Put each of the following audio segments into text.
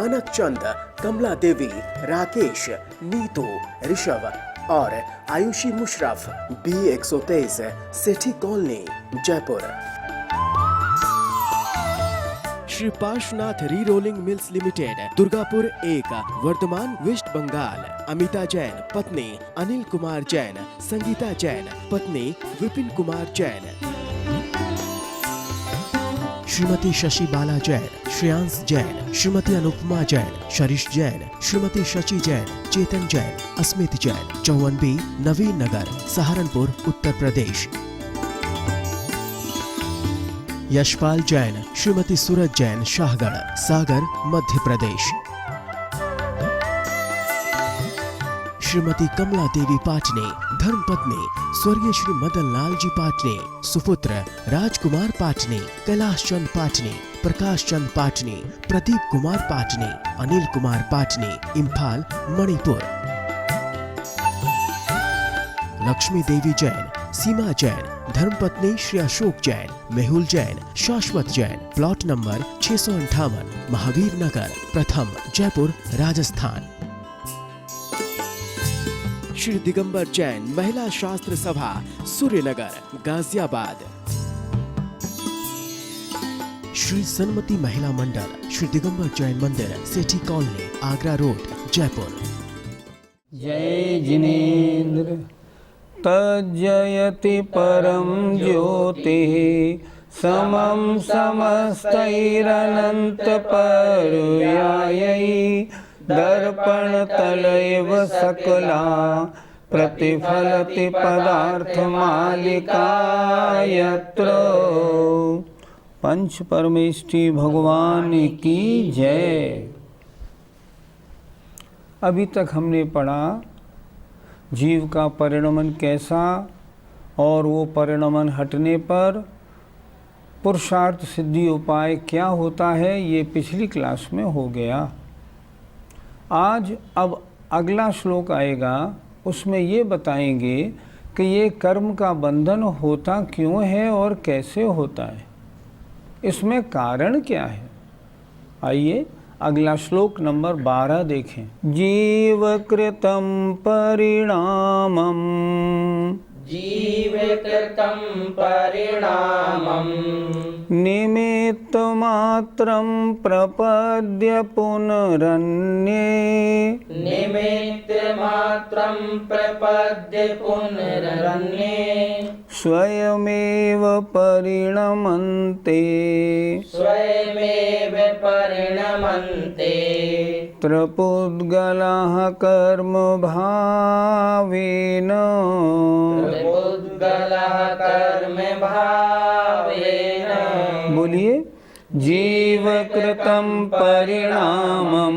मानक चंद, कमला देवी, राकेश, नीतू, ऋषभ और Ayushi Musharraf, B123, Sethi colony, Jaipur. Shri Parshvanath re rolling mills limited, Durgapur 1, Vardhaman, west Bengal. Amita Jain, पत्नी अनिल कुमार जैन, संगीता जैन, पत्नी विपिन कुमार जैन। श्रीमती शशि बाला जैन, श्रेयांश जैन, श्रीमती अनुपमा जैन, शरीश जैन, श्रीमती शशि जैन, चेतन जैन, अस्मित जैन, 54B, नवीन नगर, सहारनपुर, उत्तर प्रदेश। यशपाल जैन, श्रीमती सूरज जैन, शाहगढ़, सागर, मध्य प्रदेश। श्रीमती कमला देवी पाटनी, धर्मपत्नी स्वर्गीय श्री मदन लाल जी पाटनी, सुपुत्र राजकुमार पाटनी, कैलाश चंद पाटनी, प्रकाश चंद पाटनी, प्रदीप कुमार पाटनी, अनिल कुमार पाटनी, इम्फाल, मणिपुर। लक्ष्मी देवी जैन, सीमा जैन, धर्मपत्नी श्री अशोक जैन, मेहुल जैन, शाश्वत जैन, प्लॉट नंबर 658, महावीर नगर, प्रथम, जयपुर, राजस्थान। श्री दिगंबर जैन, महिला शास्त्र सभा, सूर्यनगर, गाजियाबाद। श्री सन्मति महिला मंडल, श्री दिगंबर जैन मंदिर, सेठी कॉलोनी, आगरा रोड, जयपुर। जय जिनेन्द्र तज्जयति परम ज्योतिः समं समस्तैरनंत पर्यायै दर्पणतलैव सकला प्रतिफलति पदार्थमालिका यत्र। पंच परमेष्टि भगवान की जय। अभी तक हमने पढ़ा जीव का परिणमन कैसा और वो परिणमन हटने पर पुरुषार्थ सिद्धि उपाय क्या होता है, ये पिछली क्लास में हो गया। आज अब अगला श्लोक आएगा, उसमें ये बताएंगे कि ये कर्म का बंधन होता क्यों है और कैसे होता है, इसमें कारण क्या है। आइए अगला श्लोक नंबर 12 देखें। जीवकृतं परिणामम्, जीवकृतं परिणामम् निमित्तमात्रं प्रपद्य पुनरन्ये, निमित्तमात्रं प्रपद्य पुनरन्ये स्वयमेव परिणमन्ते, स्वयमेव परिणमन्ते त्रपुद्गलाः कर्म भावेन, त्रपुद्गलाः कर्म भावेन। बोलिए जीवकृतं परिणामं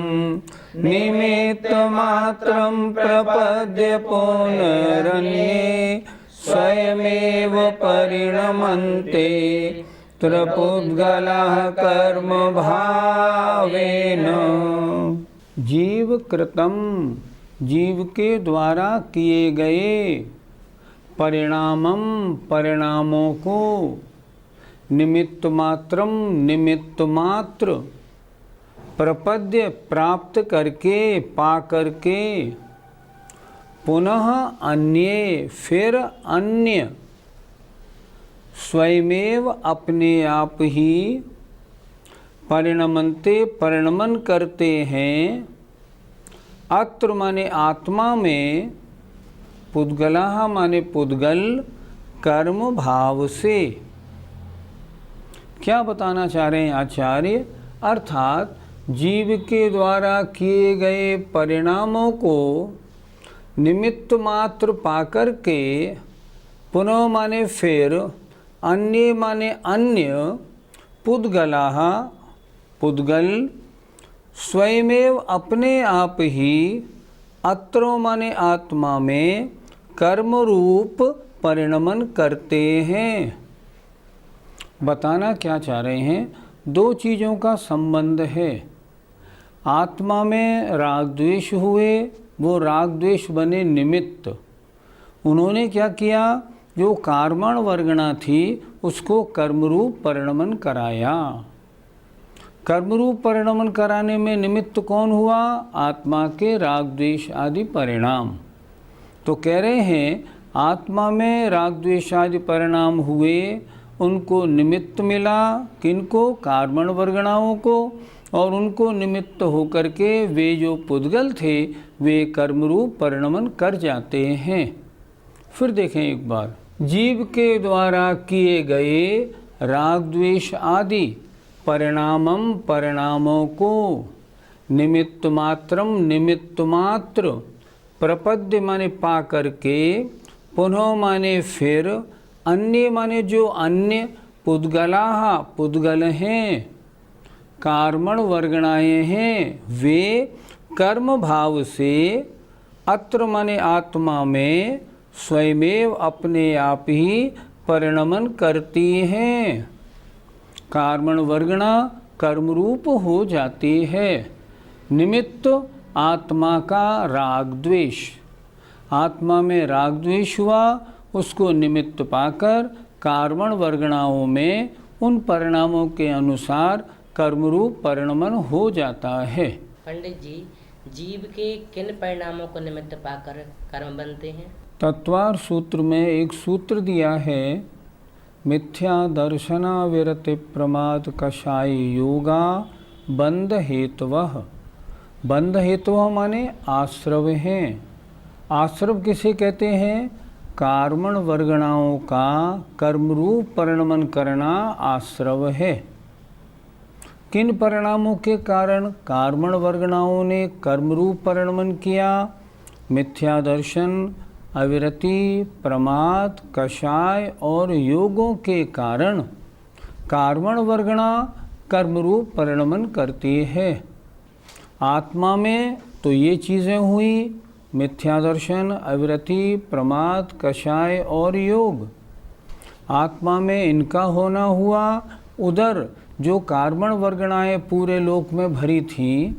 निमित्तमात्रं प्रपद्य पुनरन्ये स्वयमेव परिणमन्ते त्रपुद्गलाः कर्म भावेन। जीवकृतं, जीव के द्वारा किए गए, परिणामम, परिणामों को, निमित्त मात्रम, निमित्त मात्र, प्रपद्य, प्राप्त करके, पा करके, पुनः अन्ये, फिर अन्य, स्वयमेव अपने आप ही, परिणमन्ते, परिणमन करते हैं, अत्र माने आत्मा में, पुद्गलाः माने पुद्गल, कर्म भाव से। क्या बताना चाह रहे हैं आचार्य, अर्थात जीव के द्वारा किए गए परिणामों को निमित्त मात्र पाकर के, पुनः माने फिर, अन्य माने अन्य, पुद्गलाः पुद्गल, स्वयमेव अपने आप ही, अत्रो माने आत्मा में, कर्म रूप परिणमन करते हैं। बताना क्या चाह रहे हैं, दो चीज़ों का संबंध है। आत्मा में राग द्वेष हुए, वो राग द्वेष बने निमित्त। उन्होंने क्या किया, जो कार्मण वर्गणा थी उसको कर्मरूप परिणमन कराया। कर्मरूप परिणमन कराने में निमित्त कौन हुआ? आत्मा के राग द्वेष आदि परिणाम। तो कह रहे हैं आत्मा में राग द्वेष आदि परिणाम हुए, उनको निमित्त मिला, किनको? कार्मण वर्गणाओं को। और उनको निमित्त होकर के वे जो पुद्गल थे वे कर्मरूप परिणमन कर जाते हैं। फिर देखें एक बार, जीव के द्वारा किए गए राग द्वेष आदि परिणामम परिणामों को निमित्त मात्रम निमित्त मात्र प्रपद्य माने पा करके, पुनः माने फिर, अन्य माने जो अन्य, पुद्गलाः पुद्गल हैं, कार्मण वर्गणाएं हैं, वे कर्म भाव से अत्र माने आत्मा में स्वयमेव अपने आप ही परिणमन करती हैं। कार्मण वर्गणा कर्मरूप हो जाती है। निमित्त आत्मा का राग द्वेष, आत्मा में राग द्वेष हुआ, उसको निमित्त पाकर कार्मण वर्गणाओं में उन परिणामों के अनुसार कर्मरूप परिणमन हो जाता है। पंडित जी, जीव के किन परिणामों को निमित्त पाकर कर्म बनते हैं? तत्वार सूत्र में एक सूत्र दिया है, मिथ्या दर्शना विरति प्रमाद कषाय योगा बंध हेतवः। बंध हेतवः माने आश्रव हैं। आश्रव किसे कहते हैं? कार्मण वर्गणाओं का कर्मरूप परिणमन करना आश्रव है। किन परिणामों के कारण कार्मण वर्गणाओं ने कर्मरूप परिणमन किया? मिथ्या दर्शन, अविरति, प्रमाद, कषाय और योगों के कारण कार्मण वर्गणा कर्मरूप परिणमन करती है। आत्मा में तो ये चीज़ें हुई, मिथ्या दर्शन, अविरति, प्रमाद, कषाय और योग। आत्मा में इनका होना हुआ। उधर जो कार्मण वर्गणाएं पूरे लोक में भरी थीं,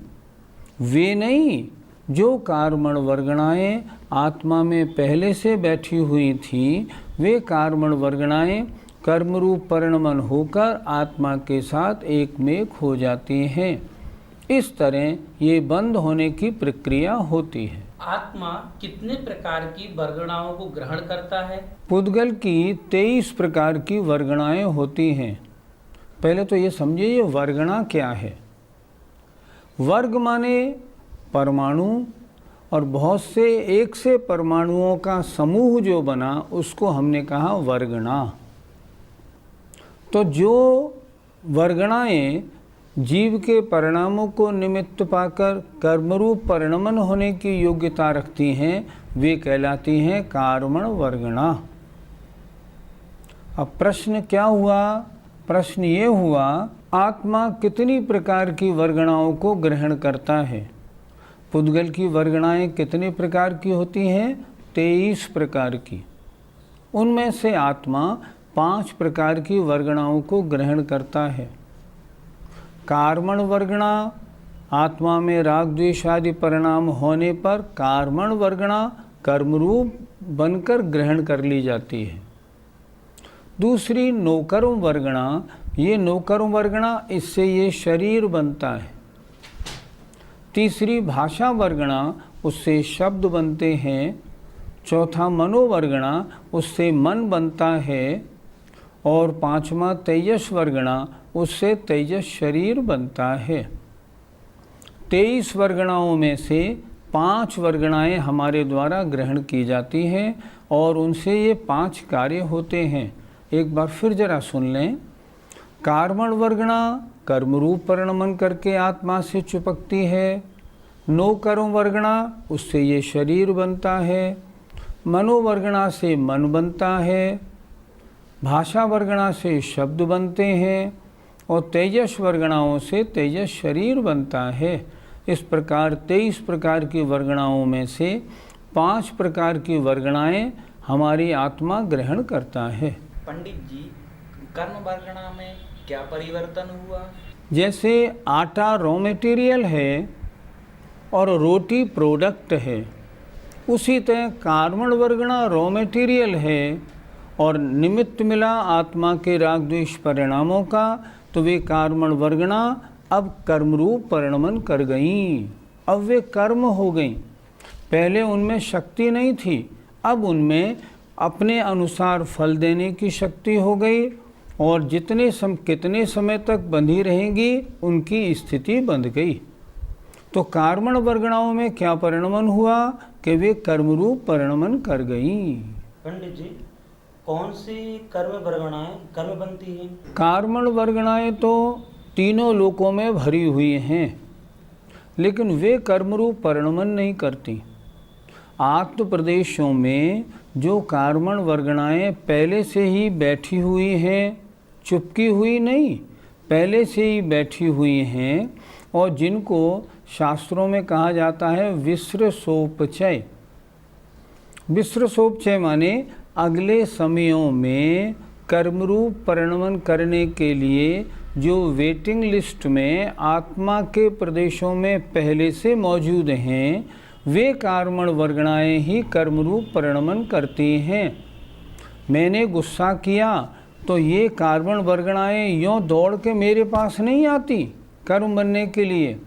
वे नहीं, जो कार्मण वर्गणाएं आत्मा में पहले से बैठी हुई थीं, वे कार्मण वर्गणाएं कर्मरूप परिणमन होकर आत्मा के साथ एकमेक हो जाती हैं। इस तरह ये बंद होने की प्रक्रिया होती है। आत्मा कितने प्रकार की वर्गणाओं को ग्रहण करता है? पुद्गल की 23 प्रकार की वर्गणाएं होती हैं। पहले तो ये समझिए ये वर्गणा क्या है। वर्ग माने परमाणु, और बहुत से एक से परमाणुओं का समूह जो बना उसको हमने कहा वर्गणा। तो जो वर्गणाएं जीव के परिणामों को निमित्त पाकर कर्मरूप परिणमन होने की योग्यता रखती हैं, वे कहलाती हैं कार्मण वर्गणा। अब प्रश्न क्या हुआ? प्रश्न ये हुआ, आत्मा कितनी प्रकार की वर्गणाओं को ग्रहण करता है? पुद्गल की वर्गणाएं कितने प्रकार की होती हैं? 23 प्रकार की। उनमें से आत्मा 5 प्रकार की वर्गणाओं को ग्रहण करता है। कार्मण वर्गणा, आत्मा में राग द्वेष आदि परिणाम होने पर कार्मण वर्गणा कर्मरूप बनकर ग्रहण कर ली जाती है। दूसरी नौकर्म वर्गणा, ये नौकर्म वर्गणा, इससे ये शरीर बनता है। तीसरी भाषा वर्गणा, उससे शब्द बनते हैं। चौथा मनोवर्गणा, उससे मन बनता है। और पांचवा तेजस वर्गणा, उससे तेजस शरीर बनता है। 23 वर्गणाओं में से 5 वर्गणाएं हमारे द्वारा ग्रहण की जाती हैं और उनसे ये 5 कार्य होते हैं। एक बार फिर जरा सुन लें। कार्मण वर्गणा कर्मरूप परिणमन करके आत्मा से चिपकती है। नौकर्म वर्गणा, उससे ये शरीर बनता है। मनोवर्गणा से मन बनता है। भाषा वर्गणा से शब्द बनते हैं और तेजस वर्गणाओं से तेजस शरीर बनता है। इस प्रकार 23 प्रकार की वर्गणाओं में से 5 प्रकार की वर्गणाएं हमारी आत्मा ग्रहण करता है। पंडित जी, कर्म वर्गणा में क्या परिवर्तन हुआ? जैसे आटा रॉ मटेरियल है और रोटी प्रोडक्ट है, उसी तरह कार्मण वर्गणा रॉ मटेरियल है और निमित्त मिला आत्मा के राग द्वेष परिणामों का, तो वे कार्मण वर्गणा अब कर्मरूप परिणमन कर गईं, अब वे कर्म हो गईं। पहले उनमें शक्ति नहीं थी, अब उनमें अपने अनुसार फल देने की शक्ति हो गई, और कितने समय तक बंधी रहेंगी उनकी स्थिति बंध गई। तो कार्मण वर्गणाओं में क्या परिणमन हुआ कि वे कर्मरूप परिणमन कर गईं। पंडित जी, कौन सी कर्म वर्गणाएं कर्म बनती हैं? कार्मण वर्गणाएं तो तीनों लोकों में भरी हुई हैं, लेकिन वे कर्मरूप परिणमन नहीं करती। आत्म प्रदेशों में जो कार्मण वर्गणाएं पहले से ही बैठी हुई हैं, चुपकी हुई नहीं, पहले से ही बैठी हुई हैं, और जिनको शास्त्रों में कहा जाता है विस्रसोपचय। विस्रसोपचय माने अगले समयों में कर्मरूप परिणमन करने के लिए जो वेटिंग लिस्ट में आत्मा के प्रदेशों में पहले से मौजूद हैं, वे कार्मण वर्गणाएं ही कर्मरूप परिणमन करती हैं। मैंने गुस्सा किया तो ये कार्मण वर्गणाएं यों दौड़ के मेरे पास नहीं आती कर्म बनने के लिए।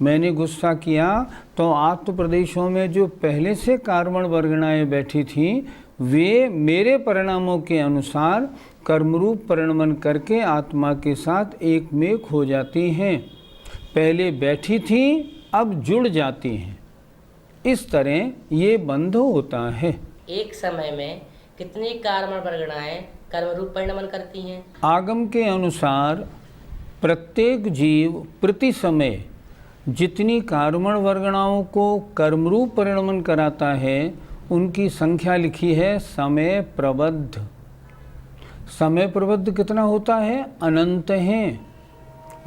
मैंने गुस्सा किया तो आत्म प्रदेशों में जो पहले से कार्मण वर्गणाएं बैठी थीं, वे मेरे परिणामों के अनुसार कर्मरूप परिणमन करके आत्मा के साथ एकमेक हो जाती हैं। पहले बैठी थी, अब जुड़ जाती हैं। इस तरह ये बंध होता है। एक समय में कितनी कार्मण वर्गणाएं कर्मरूप परिणमन करती हैं? आगम के अनुसार प्रत्येक जीव प्रति समय जितनी कार्मण वर्गणाओं को कर्मरूप परिणमन कराता है, उनकी संख्या लिखी है समय प्रबद्ध। समय प्रबद्ध कितना होता है? अनंत है।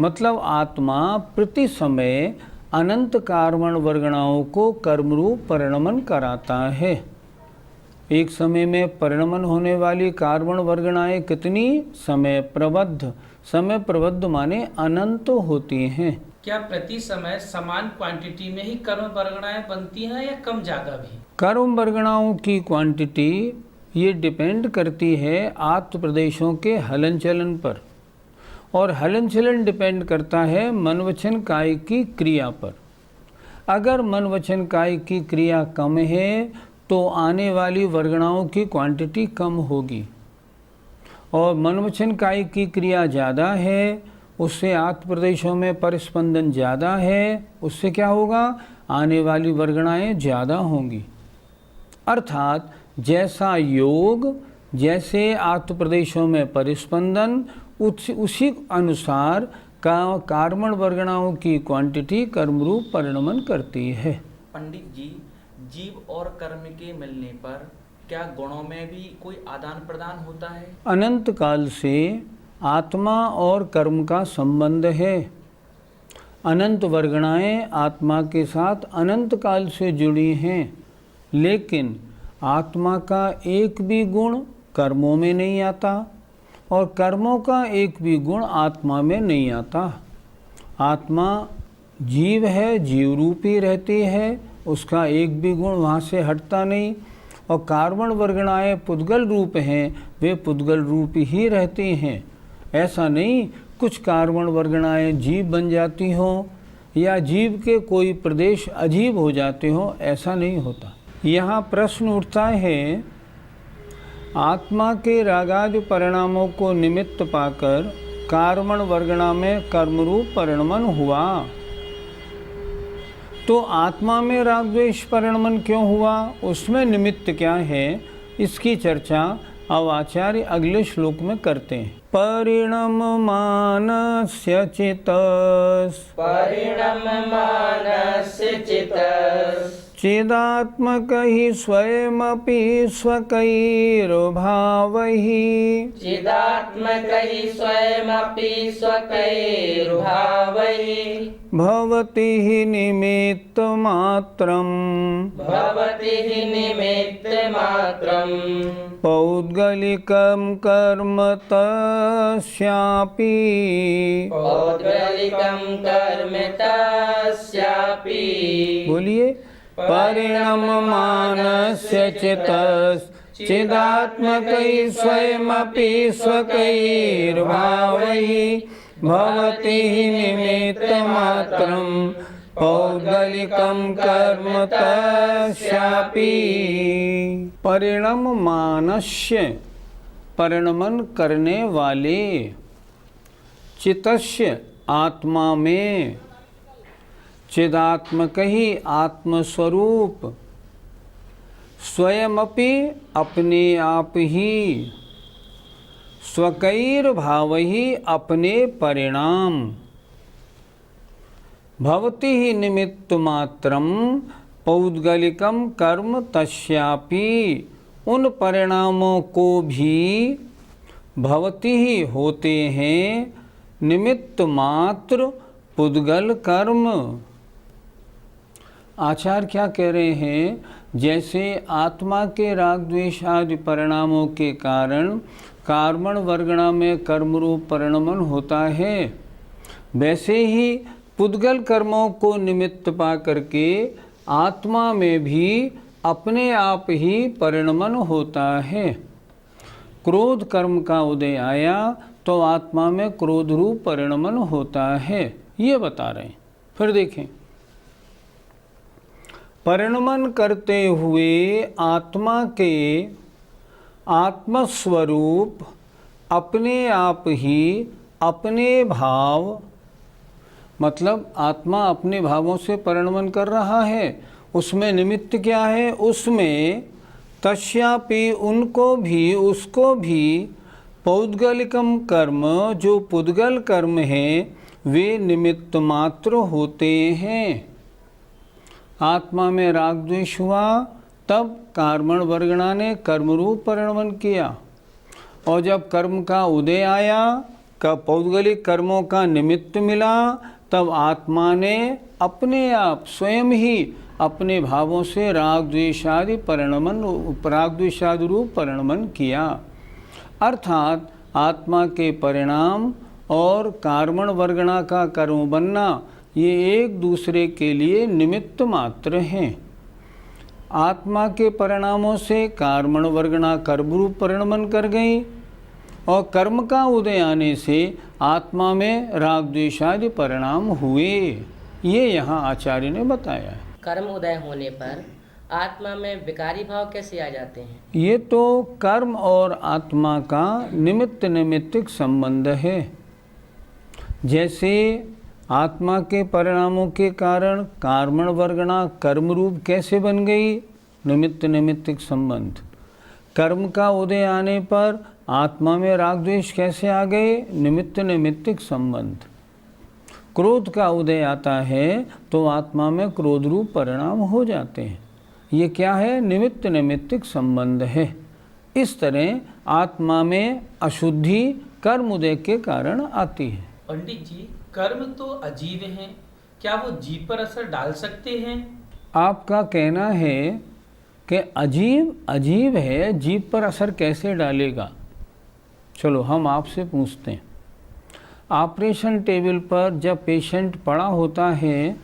मतलब आत्मा प्रति समय अनंत कार्मण वर्गणाओं को कर्मरूप परिणमन कराता है। एक समय में परिणमन होने वाली कार्मण वर्गणाएं कितनी? समय प्रबद्ध। समय प्रबद्ध माने अनंत होती हैं। क्या प्रति समय समान क्वांटिटी में ही कर्म वर्गणाएं बनती हैं या कम ज़्यादा भी? कर्म वर्गणाओं की क्वांटिटी ये डिपेंड करती है आत्म प्रदेशों के हलन चलन पर, और हलन चलन डिपेंड करता है मन वचन काय की क्रिया पर। अगर मन वचन काय की क्रिया कम है तो आने वाली वर्गणाओं की क्वांटिटी कम होगी, और मन वचन काय की क्रिया ज़्यादा है, उससे आत्म प्रदेशों में परिस्पंदन ज़्यादा है, उससे क्या होगा? आने वाली वर्गणाएं ज़्यादा होंगी। अर्थात जैसा योग, जैसे आत्म प्रदेशों में परिस्पंदन, उसी अनुसार कार्मण वर्गणाओं की क्वांटिटी कर्मरूप परिणमन करती है। पंडित जी, जीव और कर्म के मिलने पर क्या गुणों में भी कोई आदान प्रदान होता है? अनंत काल से आत्मा और कर्म का संबंध है। अनंत वर्गणाएं आत्मा के साथ अनंत काल से जुड़ी हैं, लेकिन आत्मा का एक भी गुण कर्मों में नहीं आता, और कर्मों का एक भी गुण आत्मा में नहीं आता। आत्मा जीव है, जीव रूपी रहती है, उसका एक भी गुण वहाँ से हटता नहीं। और कार्मण वर्गणाएं पुद्गल रूप हैं, वे पुद्गल रूप ही रहती हैं। ऐसा नहीं कुछ कार्मण वर्गणाएं जीव बन जाती हों या जीव के कोई प्रदेश अजीब हो जाते हों, ऐसा नहीं होता। यहाँ प्रश्न उठता है, आत्मा के रागादि परिणामों को निमित्त पाकर कार्मण वर्गणा में कर्मरूप परिणमन हुआ, तो आत्मा में राग द्वेष परिणमन क्यों हुआ? उसमें निमित्त क्या है? इसकी चर्चा अब आचार्य अगले श्लोक में करते हैं। परिणम मानस्य चितस्, परिणम मानस्य चितस्, चिदात्मक ही स्वयमपि स्वकैर्भावैः, चिदात्मक ही स्वयमपि स्वकैर्भावैः, भवति हि निमित्तमात्रम्, भवति हि निमित्तमात्रम्, पौद्गलिकं कर्म तस्यापि, पौद्गलिकं कर्म तस्यापि। बोलिए, परिणम मानस्य चितस्, चिदात्मकै स्वयमपि स्वकैर्भावैः, भवति हि निमित्तमात्रं पौद्गलिकं कर्म तस्यापि। परिणममानस्य, परिणमन करने वाले, चितस्य आत्मा में, चिदात्मक ही आत्मस्वरूप, स्वयमपि अपने आप ही, स्वकैर भाव ही अपने परिणाम, भवति ही निमित्त मात्रम पौद्गलिकम कर्म तस्यापि, उन परिणामों को भी भवति ही होते हैं निमित्त मात्र पुद्गल कर्म। आचार्य क्या कह रहे हैं, जैसे आत्मा के राग द्वेष आदि परिणामों के कारण कार्मण वर्गणा में कर्मरूप परिणमन होता है, वैसे ही पुद्गल कर्मों को निमित्त पा करके आत्मा में भी अपने आप ही परिणमन होता है। क्रोध कर्म का उदय आया तो आत्मा में क्रोध रूप परिणमन होता है, ये बता रहे हैं। फिर देखें, परिणमन करते हुए आत्मा के आत्मस्वरूप अपने आप ही अपने भाव, मतलब आत्मा अपने भावों से परिणमन कर रहा है, उसमें निमित्त क्या है, उसमें तस्यापि उनको भी, उसको भी पौद्गलिकम कर्म, जो पुद्गल कर्म है वे निमित्त मात्र होते हैं। आत्मा में राग द्वेष हुआ तब कार्मण वर्गणा ने कर्मरूप परिणमन किया, और जब कर्म का उदय आया, कब पौद्गलिक कर्मों का निमित्त मिला, तब आत्मा ने अपने आप स्वयं ही अपने भावों से राग द्वेषादि परिणमन, राग द्वेषादि रूप परिणमन किया। अर्थात आत्मा के परिणाम और कार्मण वर्गणा का कर्म बनना ये एक दूसरे के लिए निमित्त मात्र हैं। आत्मा के परिणामों से कार्मण वर्गणा कर्मरूप परिणमन कर गई, और कर्म का उदय आने से आत्मा में राग द्वेषादि परिणाम हुए, ये यहाँ आचार्य ने बताया है। कर्म उदय होने पर आत्मा में विकारी भाव कैसे आ जाते हैं? ये तो कर्म और आत्मा का निमित्त निमित्तिक संबंध है। जैसे आत्मा के परिणामों के कारण कार्मण वर्गणा कर्म रूप कैसे बन गई, निमित्त निमित्तिक संबंध। कर्म का उदय आने पर आत्मा में राग द्वेष कैसे आ गए, निमित्त निमित्तिक संबंध। क्रोध का उदय आता है तो आत्मा में क्रोध रूप परिणाम हो जाते हैं, ये क्या है, निमित्त निमित्तिक संबंध है। इस तरह आत्मा में अशुद्धि कर्म उदय के कारण आती है। पंडित जी, कर्म तो अजीब हैं, क्या वो जीव पर असर डाल सकते हैं? आपका कहना है कि अजीब है, जीव पर असर कैसे डालेगा। चलो हम आपसे पूछते हैं, ऑपरेशन टेबल पर जब पेशेंट पड़ा होता है,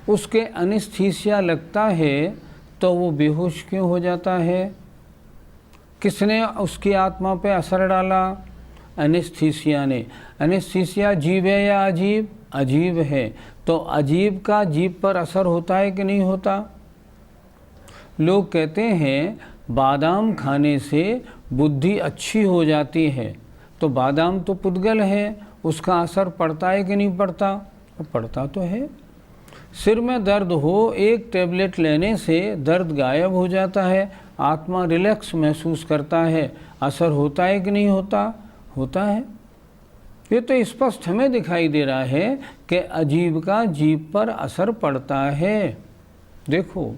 उसके एनेस्थीसिया लगता है तो वो बेहोश क्यों हो जाता है? किसने उसकी आत्मा पे असर डाला? एनेस्थीसिया ने। एनेस्थीसिया जीव है या अजीब? अजीब है। तो अजीब का जीव पर असर होता है कि नहीं होता? लोग कहते हैं बादाम खाने से बुद्धि अच्छी हो जाती है, तो बादाम तो पुद्गल है, उसका असर पड़ता है कि नहीं पड़ता? पड़ता तो है। सिर में दर्द हो, एक टैबलेट लेने से दर्द गायब हो जाता है, आत्मा रिलैक्स महसूस करता है, असर होता है कि नहीं होता? होता है। ये तो स्पष्ट हमें दिखाई दे रहा है कि अजीब का जीव पर असर पड़ता है। देखो,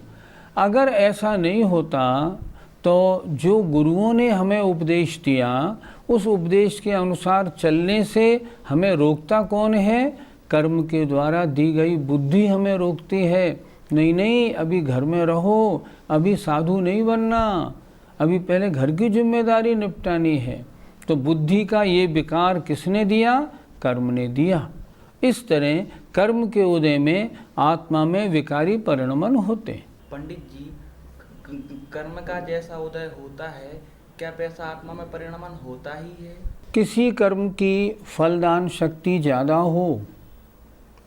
अगर ऐसा नहीं होता तो जो गुरुओं ने हमें उपदेश दिया, उस उपदेश के अनुसार चलने से हमें रोकता कौन है? कर्म के द्वारा दी गई बुद्धि हमें रोकती है। नहीं, अभी घर में रहो, अभी साधु नहीं बनना, अभी पहले घर की जिम्मेदारी निपटानी है। तो बुद्धि का ये विकार किसने दिया? कर्म ने दिया। इस तरह कर्म के उदय में आत्मा में विकारी परिणमन होते। पंडित जी, कर्म का जैसा उदय होता है, क्या वैसा आत्मा में परिणमन होता ही है? किसी कर्म की फलदान शक्ति ज़्यादा हो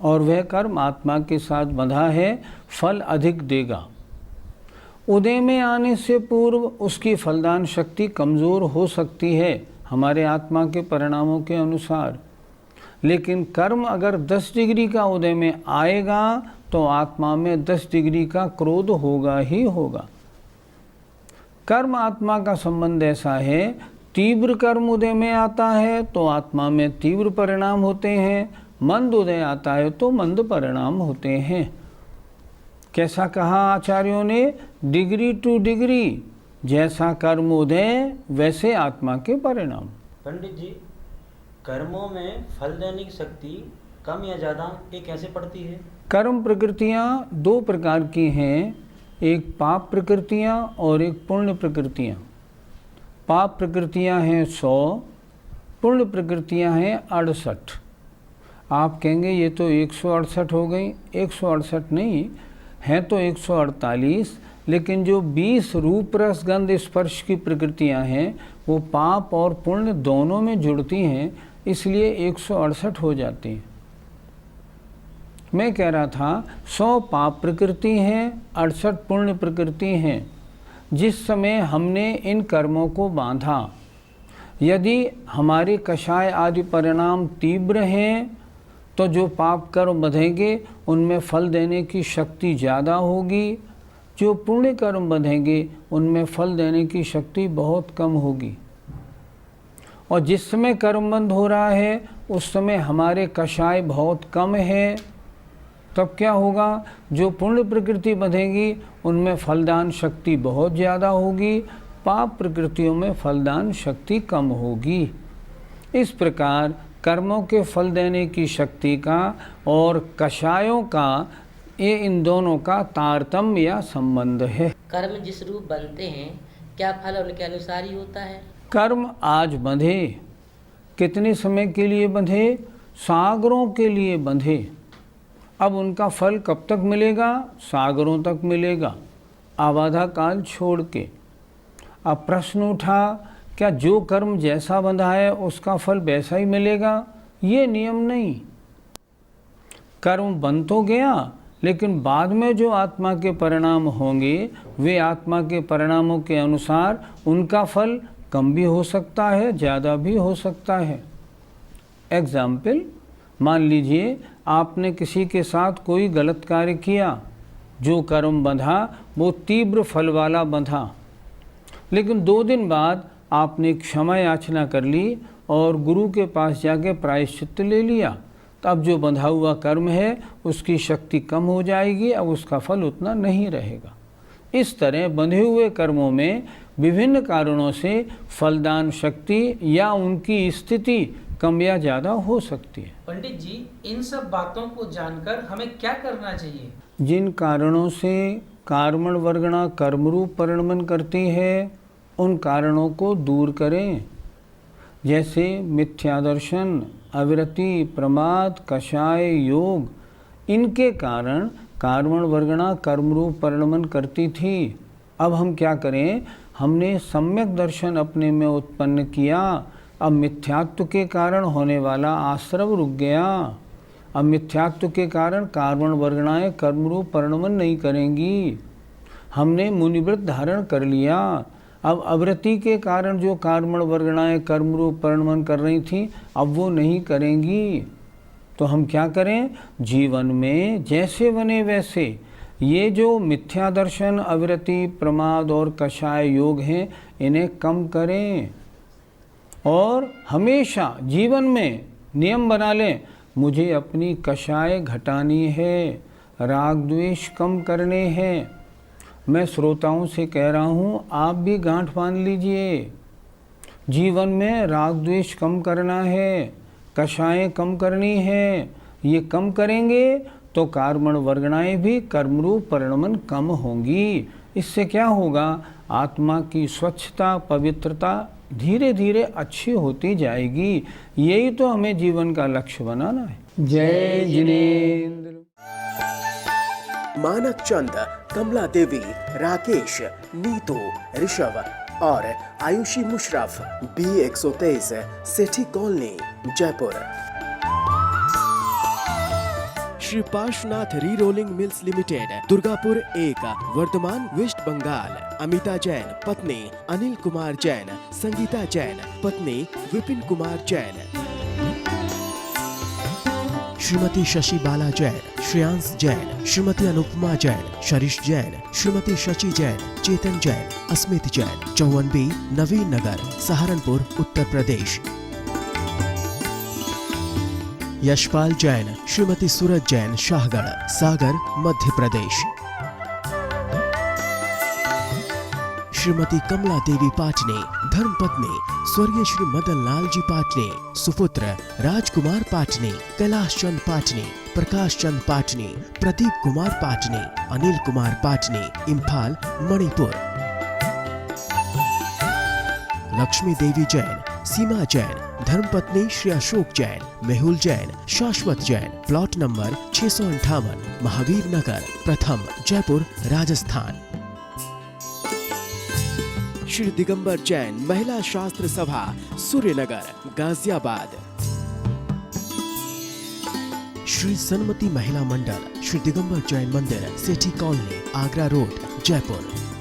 और वह कर्म आत्मा के साथ बंधा है, फल अधिक देगा। उदय में आने से पूर्व उसकी फलदान शक्ति कमज़ोर हो सकती है हमारे आत्मा के परिणामों के अनुसार, लेकिन कर्म अगर 10 डिग्री का उदय में आएगा तो आत्मा में 10 डिग्री का क्रोध होगा ही होगा। कर्म आत्मा का संबंध ऐसा है, तीव्र कर्म उदय में आता है तो आत्मा में तीव्र परिणाम होते हैं, मंद उदय आता है तो मंद परिणाम होते हैं। कैसा कहा आचार्यों ने? डिग्री टू डिग्री, जैसा कर्म उदय वैसे आत्मा के परिणाम। पंडित जी, कर्मों में फल देने की शक्ति कम या ज़्यादा ये कैसे पड़ती है? कर्म प्रकृतियाँ 2 प्रकार की हैं, एक पाप प्रकृतियाँ और एक पुण्य प्रकृतियाँ। पाप प्रकृतियाँ हैं 100, पुण्य प्रकृतियाँ हैं 68। आप कहेंगे ये तो 168 हो गई। 168 नहीं हैं तो 148, लेकिन जो 20 रूप रस गंध स्पर्श की प्रकृतियां हैं वो पाप और पुण्य दोनों में जुड़ती हैं, इसलिए 168 हो जाती हैं। मैं कह रहा था 100 पाप प्रकृति हैं, 68 पुण्य प्रकृति हैं। जिस समय हमने इन कर्मों को बांधा, यदि हमारे कषाय आदि परिणाम तीव्र हैं तो जो पाप कर्म बंधेंगे उनमें फल देने की शक्ति ज़्यादा होगी, जो पुण्य कर्म बंधेंगे उनमें फल देने की शक्ति बहुत कम होगी। और जिस समय कर्म बंध हो रहा है उस समय हमारे कषाय बहुत कम है, तब क्या होगा? जो पुण्य प्रकृति बंधेगी उनमें फलदान शक्ति बहुत ज़्यादा होगी, पाप प्रकृतियों में फलदान शक्ति कम होगी। इस प्रकार कर्मों के फल देने की शक्ति का और कषायों का, ये इन दोनों का तारतम्य या संबंध है। कर्म जिस रूप बनते हैं, क्या फल उनके अनुसार ही होता है? कर्म आज बंधे, कितने समय के लिए बंधे? सागरों के लिए बंधे। अब उनका फल कब तक मिलेगा? सागरों तक मिलेगा, आबाधा काल छोड़ के। अब प्रश्न उठा, क्या जो कर्म जैसा बंधा है उसका फल वैसा ही मिलेगा? ये नियम नहीं। कर्म बन तो गया, लेकिन बाद में जो आत्मा के परिणाम होंगे वे आत्मा के परिणामों के अनुसार उनका फल कम भी हो सकता है, ज़्यादा भी हो सकता है। एग्जाम्पल, मान लीजिए आपने किसी के साथ कोई गलत कार्य किया, जो कर्म बंधा वो तीव्र फल वाला बंधा, लेकिन 2 दिन बाद आपने क्षमा याचना कर ली और गुरु के पास जाके प्रायश्चित्त ले लिया, तब जो बंधा हुआ कर्म है उसकी शक्ति कम हो जाएगी, अब उसका फल उतना नहीं रहेगा। इस तरह बंधे हुए कर्मों में विभिन्न कारणों से फलदान शक्ति या उनकी स्थिति कम या ज़्यादा हो सकती है। पंडित जी, इन सब बातों को जानकर हमें क्या करना चाहिए? जिन कारणों से कार्मण वर्गणा कर्मरूप परिणमन करती है उन कारणों को दूर करें, जैसे मिथ्या दर्शन, अविरति, प्रमाद, कषाय, योग। इनके कारण कार्मण वर्गणा कर्मरूप परिणमन करती थी। अब हम क्या करें? हमने सम्यक दर्शन अपने में उत्पन्न किया, अब मिथ्यात्व के कारण होने वाला आश्रव रुक गया। अब मिथ्यात्व के कारण कार्मण वर्गणाएं कर्मरूप परिणमन नहीं करेंगी। हमने मुनिव्रत धारण कर लिया, अब अवृत्ति के कारण जो कार्मण वर्गणाएं कर्मरूप परिणमन कर रही थी अब वो नहीं करेंगी। तो हम क्या करें? जीवन में जैसे बने वैसे ये जो मिथ्या दर्शन, अविरति, प्रमाद और कषाय योग हैं इन्हें कम करें और हमेशा जीवन में नियम बना लें, मुझे अपनी कषाय घटानी है, राग द्वेष कम करने हैं। मैं श्रोताओं से कह रहा हूँ, आप भी गांठ बांध लीजिए। जीवन में राग द्वेष कम करना है, कषायें कम करनी है। ये कम करेंगे तो कार्मण वर्गणाएं भी कर्मरूप परिणमन कम होंगी। इससे क्या होगा? आत्मा की स्वच्छता, पवित्रता धीरे धीरे अच्छी होती जाएगी। यही तो हमें जीवन का लक्ष्य बनाना है। जय जिनेंद्र। मानक चंद, कमला देवी, राकेश, नीतू, ऋषभ, और Ayushi Musharraf B123 Sethi colony Jaipur. Shri Parshvanath re rolling mills limited Durgapur 1 Vardhaman west Bengal. Amita Jain पत्नी अनिल कुमार जैन, संगीता जैन पत्नी विपिन कुमार जैन। श्रीमती शशि बाला जैन, श्रेयांश जैन, श्रीमती अनुपमा जैन, शरीश जैन, श्रीमती शशि जैन, चेतन जैन, अस्मित जैन, 54B नवीन नगर, सहारनपुर उत्तर प्रदेश। यशपाल जैन, श्रीमती सूरज जैन, शाहगढ़, सागर मध्य प्रदेश। श्रीमती कमला देवी पाटनी धर्मपत्नी स्वर्गीय श्री मदन लाल जी पाटनी, सुपुत्र राजकुमार पाटनी, कैलाश चंद पाटनी, प्रकाश चंद पाटनी, प्रदीप कुमार पाटनी, अनिल कुमार पाटनी, इम्फाल मणिपुर। लक्ष्मी देवी जैन, सीमा जैन, धर्मपत्नी श्री अशोक जैन, मेहुल जैन, शाश्वत जैन, प्लॉट नंबर 658, महावीर नगर, प्रथम जयपुर राजस्थान। श्री दिगंबर जैन महिला शास्त्र सभा सूर्यनगर गाजियाबाद। श्री सन्मति महिला मंडल श्री दिगंबर जैन मंदिर सेठी कॉलोनी आगरा रोड जयपुर।